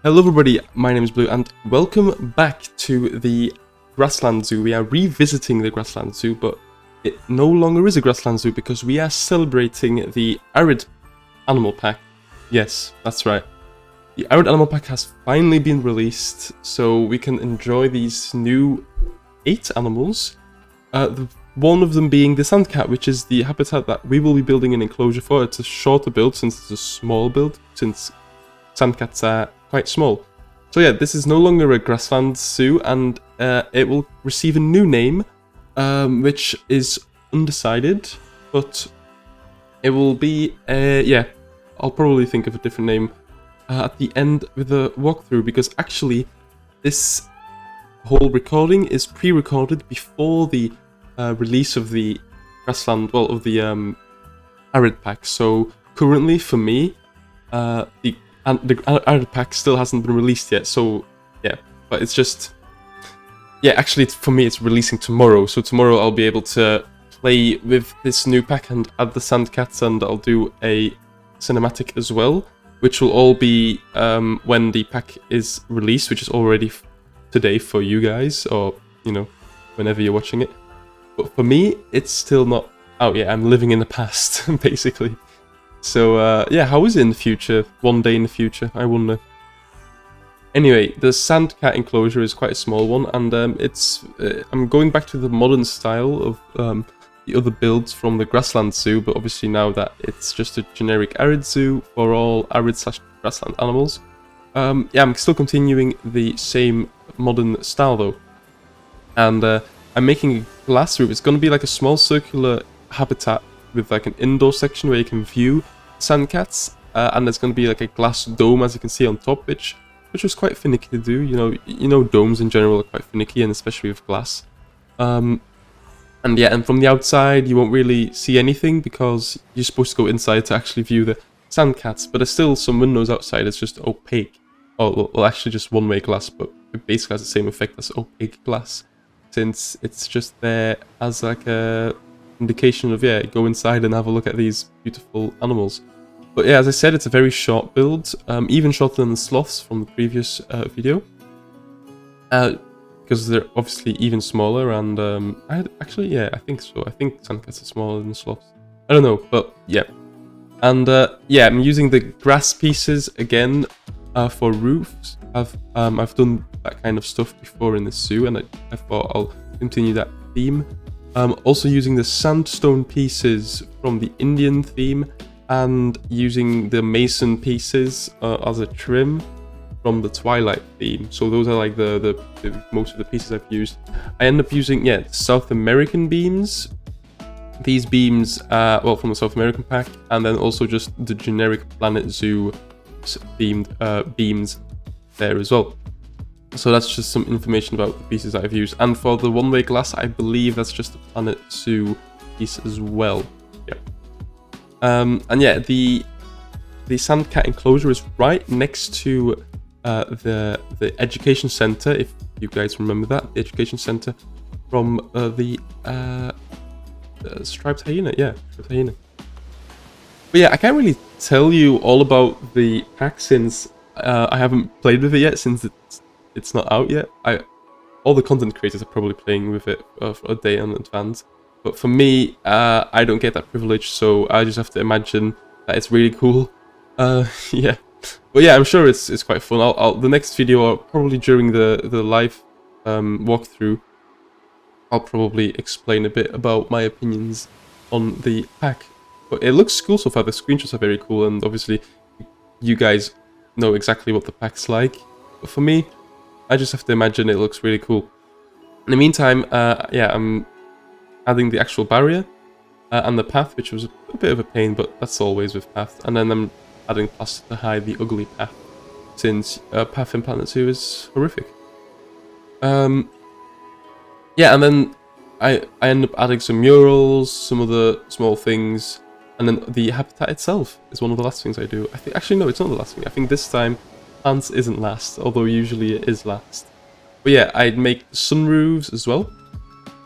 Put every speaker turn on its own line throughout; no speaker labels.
Hello everybody, my name is Blue and welcome back to the Grassland Zoo. We are revisiting the Grassland Zoo, but it no longer is a Grassland Zoo because we are celebrating the Arid Animal Pack. Yes, that's right. The Arid Animal Pack has finally been released, so we can enjoy these new 8 animals. One of them being the Sandcat, which is the habitat that we will be building an enclosure for. It's a shorter build since it's a small build, since Sandcats are quite small. So yeah, this is no longer a Grassland Zoo, and it will receive a new name, which is undecided, but it will be, yeah, I'll probably think of a different name at the end with the walkthrough, because actually this whole recording is pre-recorded before the release of the Grassland, well, of the Arid pack. So currently for me, the Arid pack still hasn't been released yet, so yeah, but it's just, yeah, actually for me it's releasing tomorrow, so tomorrow I'll be able to play with this new pack and add the Sandcats, and I'll do a cinematic as well, which will all be when the pack is released, which is already today for you guys, or, you know, whenever you're watching it. But for me, it's still not out yet. I'm living in the past, basically. So, yeah, how is it in the future? One day in the future, I wonder. Anyway, the Sandcat enclosure is quite a small one, and I'm going back to the modern style of the other builds from the Grassland Zoo, but obviously now that it's just a generic Arid Zoo for all Arid/Grassland animals. Yeah, I'm still continuing the same modern style though. And I'm making a glass roof. It's going to be like a small circular habitat with like an indoor section where you can view Sandcats, and there's going to be like a glass dome, as you can see on top, which was quite finicky to do. You know, domes in general are quite finicky, and especially with glass. And yeah, and from the outside you won't really see anything because you're supposed to go inside to actually view the Sandcats, but there's still some windows outside. It's just opaque. Oh, well, actually just one-way glass, but it basically has the same effect as opaque glass, since it's just there as like a indication of, yeah, go inside and have a look at these beautiful animals. But yeah, as I said, it's a very short build, even shorter than the sloths from the previous video, because they're obviously even smaller, and actually, yeah, I think so. I think Sandcats are smaller than sloths. I don't know, but yeah. And yeah, I'm using the grass pieces again for roofs. I've done that kind of stuff before in the zoo, and I thought I'll continue that theme. Also using the sandstone pieces from the Indian theme, and using the mason pieces as a trim from the Twilight theme. So those are like the most of the pieces I've used. I end up using, yeah, South American beams. These beams, well, from the South American pack, and then also just the generic Planet Zoo themed beams there as well. So that's just some information about the pieces that I've used. And for the one-way glass, I believe that's just the Planet Zoo piece as well. Yeah. And yeah, the Sandcat enclosure is right next to the education center, if you guys remember that, the education center from the striped hyena. Yeah, striped hyena. But yeah, I can't really tell you all about the pack since I haven't played with it yet, since it's not out yet. All the content creators are probably playing with it for a day in advance, but for me, I don't get that privilege, so I just have to imagine that it's really cool. Yeah, but yeah, I'm sure it's quite fun. The next video, or probably during the live walkthrough, I'll probably explain a bit about my opinions on the pack. But it looks cool so far. The screenshots are very cool, and obviously you guys know exactly what the pack's like. But for me, I just have to imagine it looks really cool. In the meantime, yeah, I'm adding the actual barrier and the path, which was a bit of a pain, but that's always with path. And then I'm adding plaster to hide the ugly path, since path in Planet Zoo is horrific. Yeah, and then I end up adding some murals, some other small things, and then the habitat itself is one of the last things I do. I think, actually no, it's not the last thing. I think this time plants isn't last, although usually it is last. But yeah, I'd make sunroofs as well.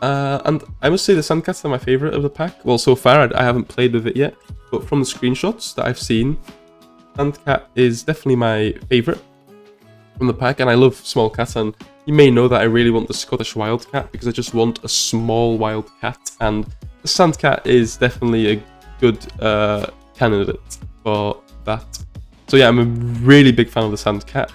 And I must say the Sandcats are my favourite of the pack. Well, so far I haven't played with it yet, but from the screenshots that I've seen, Sandcat is definitely my favourite. from the pack, and I love small cats, and you may know that I really want the Scottish Wildcat because I just want a small wild cat, and the sand cat is definitely a good candidate for that. So yeah, I'm a really big fan of the sand cat,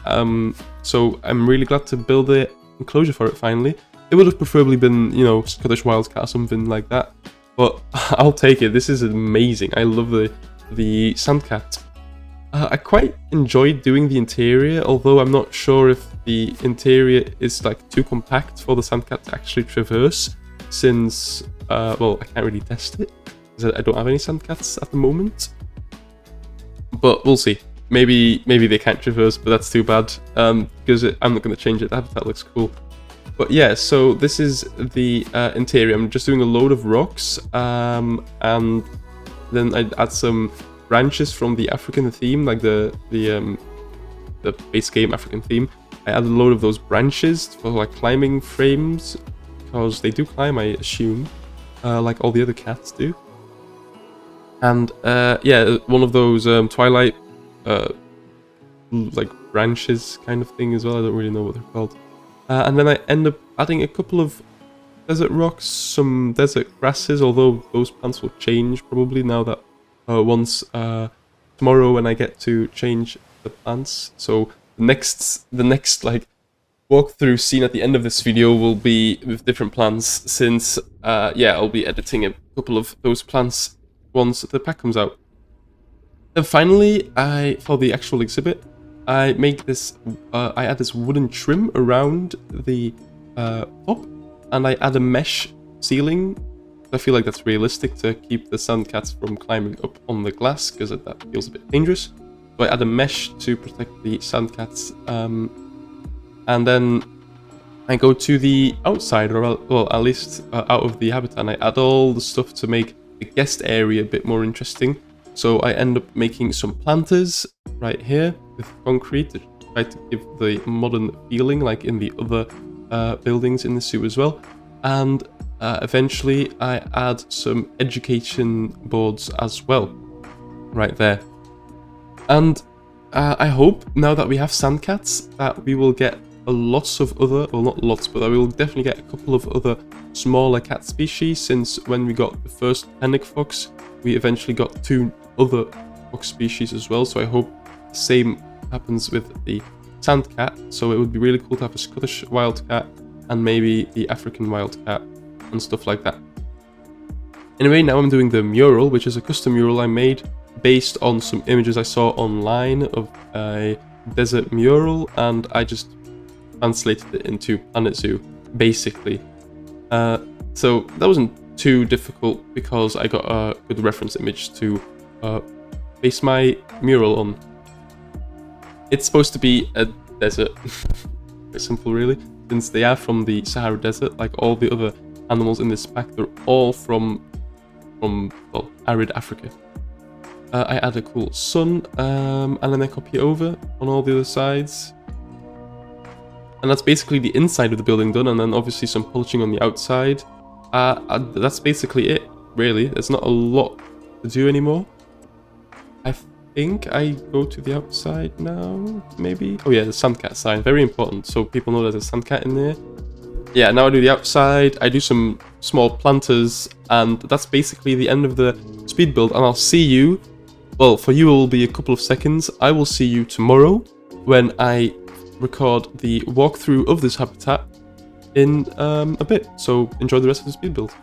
so I'm really glad to build an enclosure for it finally. It would have preferably been, you know, Scottish Wildcat or something like that, but I'll take it. This is amazing. I love the sand cat. I quite enjoyed doing the interior, although I'm not sure if the interior is like too compact for the sandcat to actually traverse, since, well, I can't really test it, because I don't have any sandcats at the moment. But we'll see. Maybe they can't traverse, but that's too bad, because I'm not going to change it. The habitat looks cool. But yeah, so this is the interior. I'm just doing a load of rocks, and then I'd add some branches from the African theme, like the base game African theme. I added a load of those branches for like climbing frames, because they do climb, I assume, like all the other cats do. And yeah, one of those twilight like branches kind of thing as well. I don't really know what they're called. And then I end up adding a couple of desert rocks, some desert grasses, although those plants will change probably now that once tomorrow when I get to change the plants. So the next like walkthrough scene at the end of this video will be with different plants, since yeah, I'll be editing a couple of those plants once the pack comes out. And finally, for the actual exhibit, I make this. I add this wooden trim around the top, and I add a mesh ceiling. I feel like that's realistic to keep the sandcats from climbing up on the glass, because that feels a bit dangerous. So I add a mesh to protect the sandcats, and then I go to the outside, or well, at least out of the habitat, and I add all the stuff to make the guest area a bit more interesting. So I end up making some planters right here with concrete to try to give the modern feeling, like in the other buildings in the zoo as well. And eventually I add some education boards as well, right there. And I hope now that we have sandcats that we will get a lots of other, well not lots, but I will definitely get a couple of other smaller cat species, since when we got the first fennec fox, we eventually got 2 other fox species as well. So I hope the same happens with the sandcat. So it would be really cool to have a Scottish wildcat and maybe the African wildcat and stuff like that. Anyway, now I'm doing the mural, which is a custom mural I made based on some images I saw online of a desert mural, and I just translated it into Planet Zoo, basically. So that wasn't too difficult, because I got a good reference image to base my mural on. It's supposed to be a desert. Very simple, really, since they are from the Sahara Desert. Like all the other animals in this pack, they're all from well, arid Africa. I add a cool sun, and then I copy it over on all the other sides. And that's basically the inside of the building done, and then obviously some polishing on the outside. That's basically it, really. There's not a lot to do anymore. I think I go to the outside now, maybe? Oh yeah, the sandcat sign, very important, so people know there's a sandcat in there. Yeah, now I do the outside, I do some small planters, and that's basically the end of the speed build, and I'll see you, well, for you it will be a couple of seconds. I will see you tomorrow when I record the walkthrough of this habitat in a bit, so enjoy the rest of the speed build.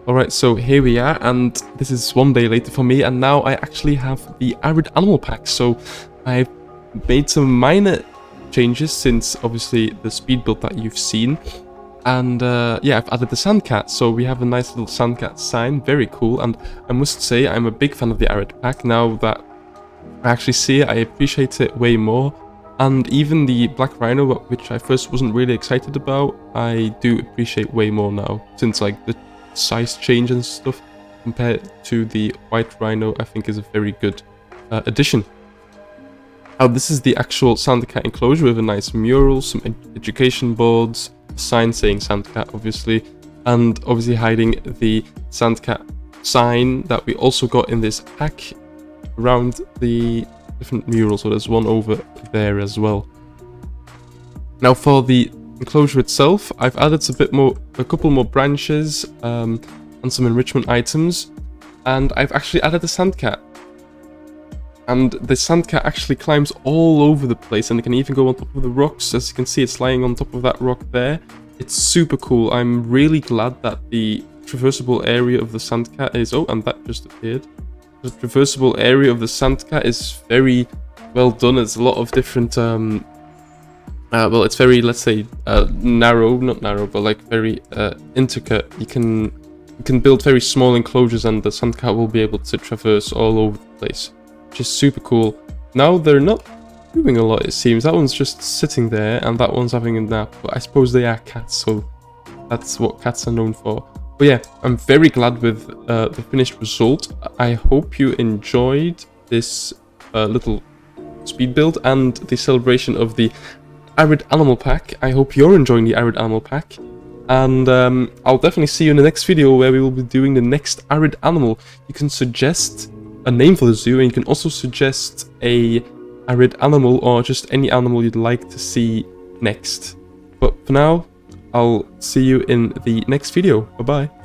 Alright, so here we are, and this is one day later for me, and now I actually have the Arid animal pack. So I've made some minor changes since obviously the speed build that you've seen. And yeah, I've added the sandcat, so we have a nice little sandcat sign, very cool. And I must say, I'm a big fan of the Arid pack. Now that I actually see it, I appreciate it way more. And even the black rhino, which I first wasn't really excited about, I do appreciate way more now, since like the size change and stuff compared to the white rhino, I think is very good. addition. Now this is the actual Santa Cat enclosure with a nice mural, some education boards, a sign saying Santa Cat obviously, and obviously hiding the Santa Cat sign that we also got in this pack around the different murals. So there's one over there as well. Now for the enclosure itself, I've added a couple more branches and some enrichment items, and I've actually added a Santa Cat. And the Santa Cat actually climbs all over the place, and it can even go on top of the rocks. As you can see, it's lying on top of that rock there. It's super cool. I'm really glad that the traversable area of the Santa Cat is... Oh, and that just appeared. The traversable area of the Santa Cat is very well done. There's a lot of different... well, it's very, let's say, narrow. Not narrow, but like very intricate. You can build very small enclosures, and the Santa Cat will be able to traverse all over the place, which is super cool. Now they're not doing a lot, it seems. That one's just sitting there, and that one's having a nap. But I suppose they are cats, so that's what cats are known for. But yeah, I'm very glad with the finished result. I hope you enjoyed this little speed build and the celebration of the Arid Animal Pack. I hope you're enjoying the Arid Animal Pack. And I'll definitely see you in the next video where we will be doing the next Arid Animal. You can suggest a name for the zoo, and you can also suggest a Arid animal or just any animal you'd like to see next. But for now, I'll see you in the next video. Bye bye.